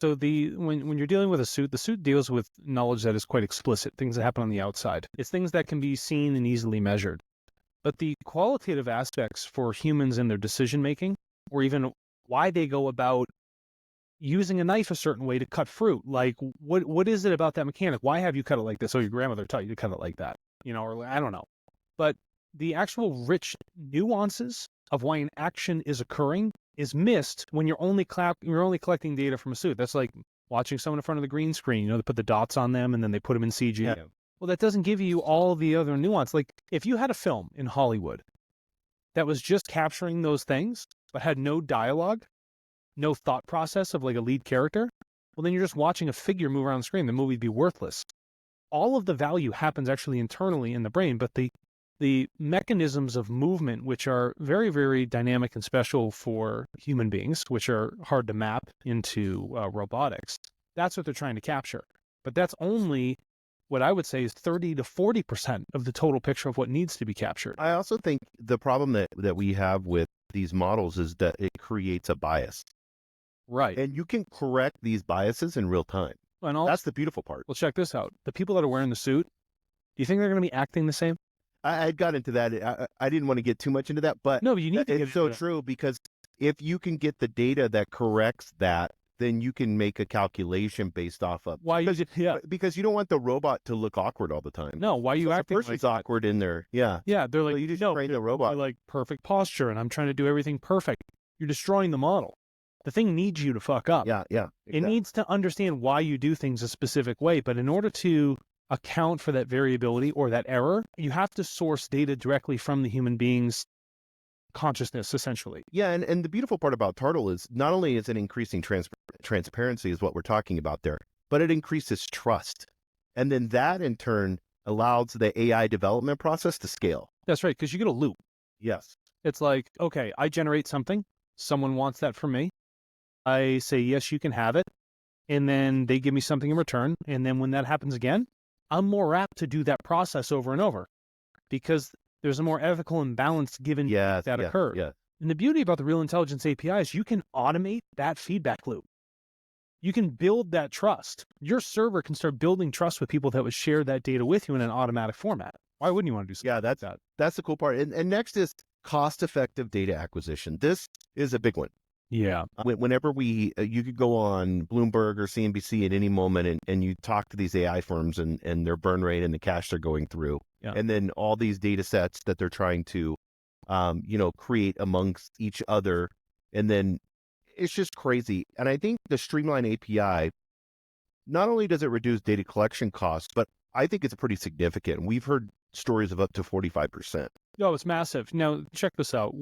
So when you're dealing with a suit, the suit deals with knowledge that is quite explicit, things that happen on the outside. It's things that can be seen and easily measured. But the qualitative aspects for humans in their decision making, or even why they go about using a knife a certain way to cut fruit, like what is it about that mechanic? Why have you cut it like this? Oh, your grandmother taught you to cut it like that, or I don't know. But the actual rich nuances of why an action is occurring is missed when you're only collecting data from a suit. That's like watching someone in front of the green screen. They put the dots on them and then they put them in CG. Yeah. Well, that doesn't give you all the other nuance. Like if you had a film in Hollywood that was just capturing those things, but had no dialogue, no thought process of like a lead character, well, then you're just watching a figure move around the screen. The movie would be worthless. All of the value happens actually internally in the brain, but the mechanisms of movement, which are very, very dynamic and special for human beings, which are hard to map into robotics, that's what they're trying to capture. But that's only what I would say is 30 to 40% of the total picture of what needs to be captured. I also think the problem that we have with these models is that it creates a bias. Right. And you can correct these biases in real time. And that's the beautiful part. Well, check this out. The people that are wearing the suit, do you think they're going to be acting the same? I got into that. I didn't want to get too much into that, but no, but you need to. It's so true, because if you can get the data that corrects that, then you can make a calculation based off of why. Because you don't want the robot to look awkward all the time. No, why you acting? The person's like awkward in there. Yeah. Yeah, they're like, you just train the robot. They're like perfect posture, and I'm trying to do everything perfect. You're destroying the model. The thing needs you to fuck up. Yeah, yeah. Exactly. It needs to understand why you do things a specific way, but in order to account for that variability or that error, you have to source data directly from the human being's consciousness, essentially. Yeah, and the beautiful part about Turtle is not only is it increasing transparency is what we're talking about there, but it increases trust. And then that in turn allows the AI development process to scale. That's right, because you get a loop. Yes. It's like, okay, I generate something. Someone wants that from me. I say, yes, you can have it. And then they give me something in return. And then when that happens again, I'm more apt to do that process over and over because there's a more ethical and balanced given that occurs. Yeah. And the beauty about the Real Intelligence API is you can automate that feedback loop. You can build that trust. Your server can start building trust with people that would share that data with you in an automatic format. Why wouldn't you want to do something like that? That's the cool part. And next is cost-effective data acquisition. This is a big one. Yeah. Whenever you could go on Bloomberg or CNBC at any moment and you talk to these AI firms and their burn rate and the cash they're going through, and then all these data sets that they're trying to, create amongst each other. And then it's just crazy. And I think the Streamline API, not only does it reduce data collection costs, but I think it's pretty significant. We've heard stories of up to 45%. No, it's massive. Now, check this out.